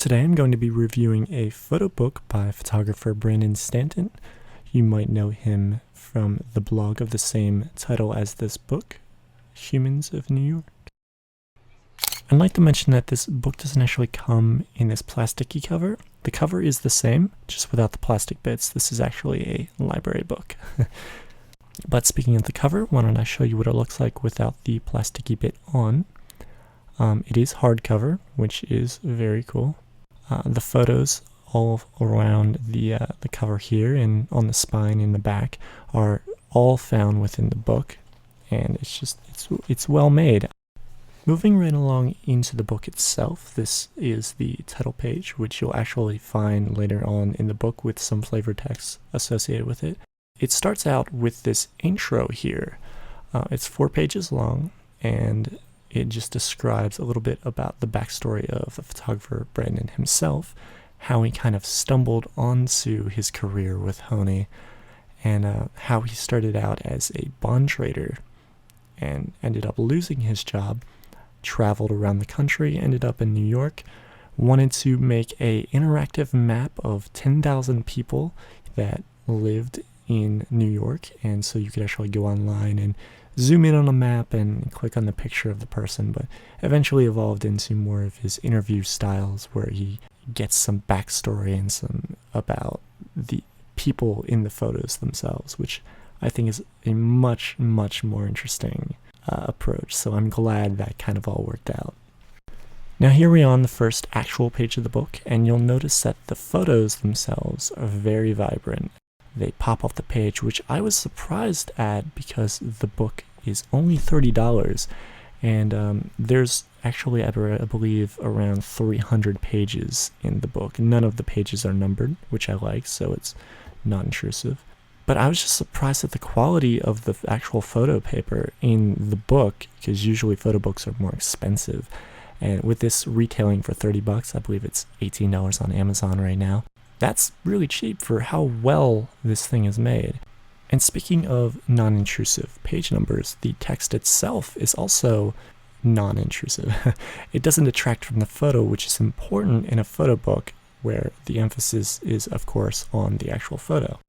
Today I'm going to be reviewing a photo book by photographer Brandon Stanton. You might know him from the blog of the same title as this book, Humans of New York. I'd like to mention that this book doesn't actually come in this plasticky cover. The cover is the same, just without the plastic bits. This is actually a library book. But speaking of the cover, why don't I show you what it looks like without the plasticky bit on. It is hardcover, which is very cool. The photos all around the cover here and on the spine in the back are all found within the book, and it's well made. Moving right along into the book itself, this is the title page, which you'll actually find later on in the book with some flavor text associated with it. It starts out with this intro here. It's 4 pages long, and it just describes a little bit about the backstory of the photographer Brandon himself, how he kind of stumbled onto his career with HONY, and how he started out as a bond trader and ended up losing his job, traveled around the country, ended up in New York, wanted to make an interactive map of 10,000 people that lived in New York, and so you could actually go online and zoom in on a map and click on the picture of the person, but eventually evolved into more of his interview styles where he gets some backstory and some about the people in the photos themselves, which I think is a much, much more interesting approach. So I'm glad that kind of all worked out. Now here we are on the first actual page of the book, and you'll notice that the photos themselves are very vibrant. They pop off the page, which I was surprised at because the book is only $30, and there's actually, I believe, around 300 pages in the book. None of the pages are numbered, which I like, so it's non-intrusive. But I was just surprised at the quality of the actual photo paper in the book, because usually photo books are more expensive. And with this retailing for $30, I believe it's $18 on Amazon right now. That's really cheap for how well this thing is made. And speaking of non-intrusive page numbers, the text itself is also non-intrusive. It doesn't detract from the photo, which is important in a photo book where the emphasis is, of course, on the actual photo.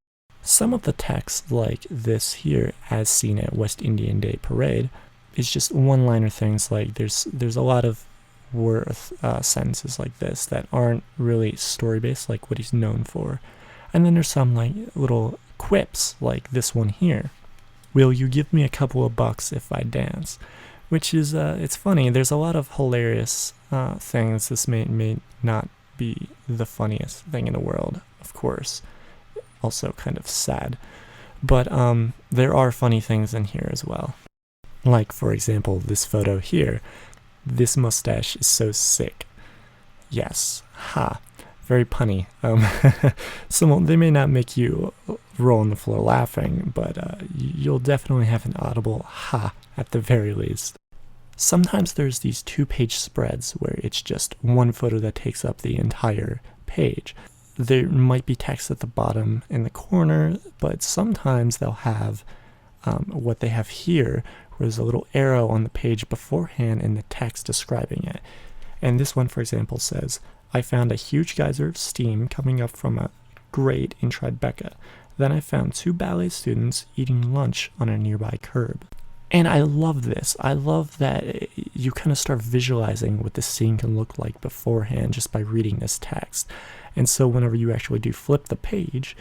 Some of the text, like this here, as seen at West Indian Day Parade, is just one-liner things like there's a lot of sentences like this that aren't really story-based like what he's known for. And then there's some like little quips like this one here. Will you give me a couple of bucks if I dance? Which is, it's funny. There's a lot of hilarious things. This may not be the funniest thing in the world, of course. Also kind of sad. But there are funny things in here as well. Like, for example, this photo here. This mustache is so sick. Yes. Ha. Very punny. They may not make you roll on the floor laughing, but you'll definitely have an audible ha at the very least. Sometimes there's these 2-page spreads where it's just one photo that takes up the entire page. There might be text at the bottom in the corner, but sometimes they'll have what they have here, where there's a little arrow on the page beforehand and the text describing it. And this one, for example, says, I found a huge geyser of steam coming up from a grate in Tribeca. Then I found 2 ballet students eating lunch on a nearby curb. And I love this. I love that you kind of start visualizing what the scene can look like beforehand just by reading this text. And so whenever you actually do flip the page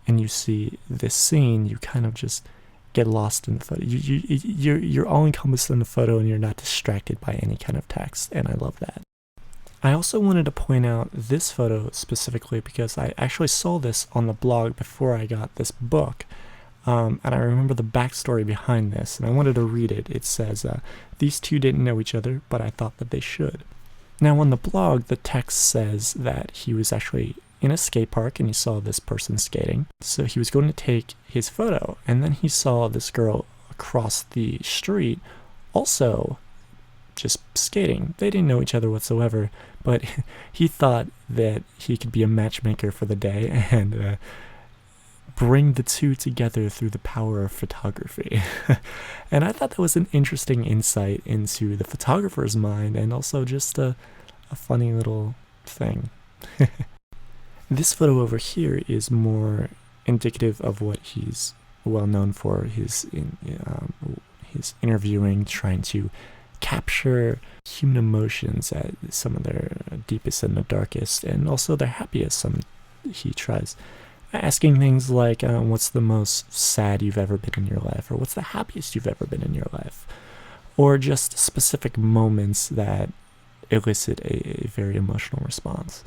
and you see this scene, you kind of just get lost in the photo. You're all encompassed in the photo and you're not distracted by any kind of text, and I love that. I also wanted to point out this photo specifically because I actually saw this on the blog before I got this book, and I remember the backstory behind this, and I wanted to read it. It says, these two didn't know each other, but I thought that they should. Now on the blog, the text says that he was actually in a skate park and he saw this person skating. So he was going to take his photo, and then he saw this girl across the street also just skating. They didn't know each other whatsoever, but he thought that he could be a matchmaker for the day and bring the two together through the power of photography. And I thought that was an interesting insight into the photographer's mind, and also just a funny little thing. This photo over here is more indicative of what he's well known for, his interviewing, trying to capture human emotions at some of their deepest and the darkest, and also their happiest. He tries asking things like, what's the most sad you've ever been in your life, or what's the happiest you've ever been in your life, or just specific moments that elicit a very emotional response.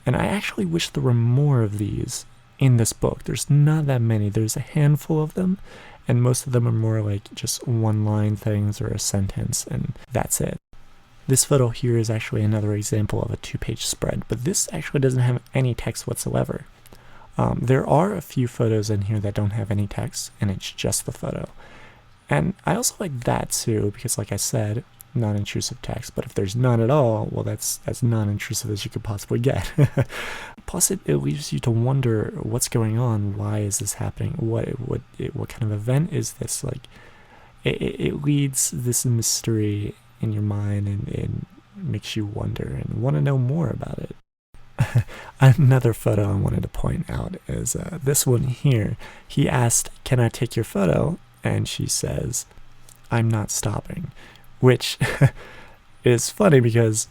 And I actually wish there were more of these in this book. There's not that many. There's a handful of them, and most of them are more like just one-line things or a sentence, and that's it. This photo here is actually another example of a 2-page spread, but this actually doesn't have any text whatsoever. There are a few photos in here that don't have any text, and it's just the photo. And I also like that too, because like I said, non-intrusive text, but if there's none at all, well, that's as non-intrusive as you could possibly get. Plus it leaves you to wonder what's going on, why is this happening, what kind of event is this, like it leads this mystery in your mind and makes you wonder and want to know more about it. Another photo I wanted to point out is this one here. He asked, "Can I take your photo?" And she says, "I'm not stopping," which is funny because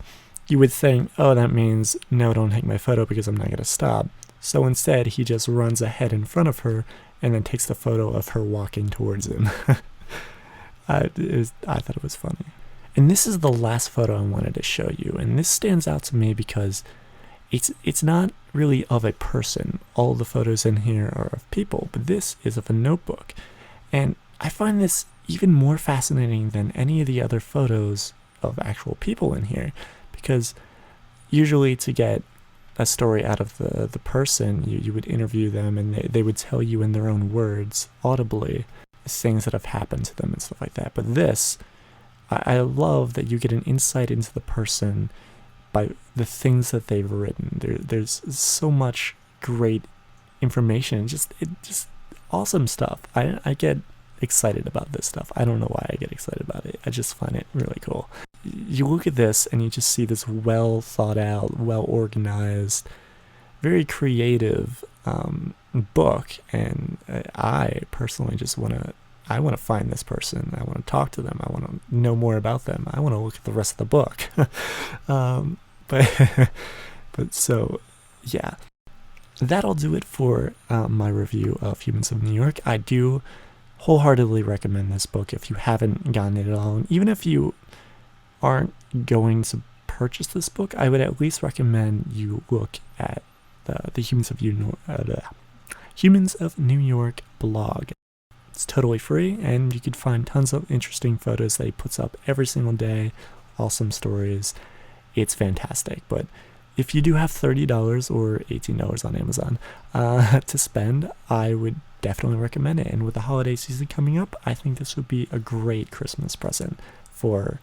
you would think, oh, that means no, don't take my photo because I'm not going to stop. So instead, he just runs ahead in front of her and then takes the photo of her walking towards him. I thought it was funny. And this is the last photo I wanted to show you, and this stands out to me because it's not really of a person. All the photos in here are of people, but this is of a notebook. And I find this even more fascinating than any of the other photos of actual people in here, because usually to get a story out of the person, you would interview them and they would tell you in their own words, audibly, things that have happened to them and stuff like that. But this, I love that you get an insight into the person by the things that they've written. There's so much great information, just awesome stuff. I get excited about this stuff. I don't know why I get excited about it. I just find it really cool. You look at this and you just see this well thought out, well organized, very creative book, and I personally just want to find this person. I want to talk to them. I want to know more about them. I want to look at the rest of the book. But so yeah, that'll do it for my review of Humans of New York. I do wholeheartedly recommend this book if you haven't gotten it at all. And even if you aren't going to purchase this book, I would at least recommend you look at the Humans of New York blog. It's totally free, and you could find tons of interesting photos that he puts up every single day, awesome stories. It's fantastic. But if you do have $30 or $18 on Amazon to spend, I would definitely recommend it. And with the holiday season coming up, I think this would be a great Christmas present for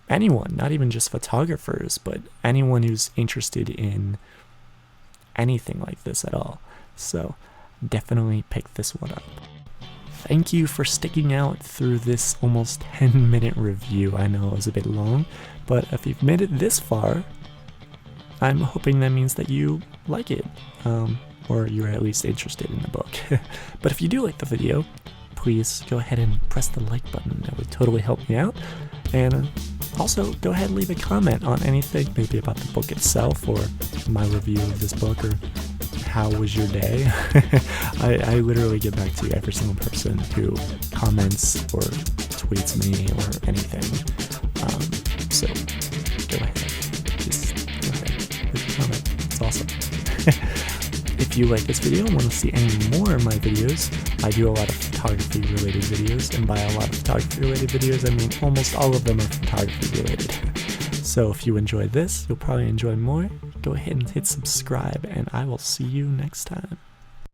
anyone, not even just photographers, but anyone who's interested in anything like this at all. So definitely pick this one up. Thank you for sticking out through this almost 10-minute review. I know it was a bit long, but if you've made it this far, I'm hoping that means that you like it, or you're at least interested in the book. But if you do like the video, please go ahead and press the like button. That would totally help me out. And also, go ahead and leave a comment on anything, maybe about the book itself, or my review of this book, or how was your day? I literally get back to every single person who comments or tweets me or anything. So go ahead. Just go ahead. Leave a comment. It's awesome. If you like this video and want to see any more of my videos, I do a lot of photography related videos, and by a lot of photography related videos, I mean almost all of them are photography related. So if you enjoyed this, you'll probably enjoy more. Go ahead and hit subscribe, and I will see you next time.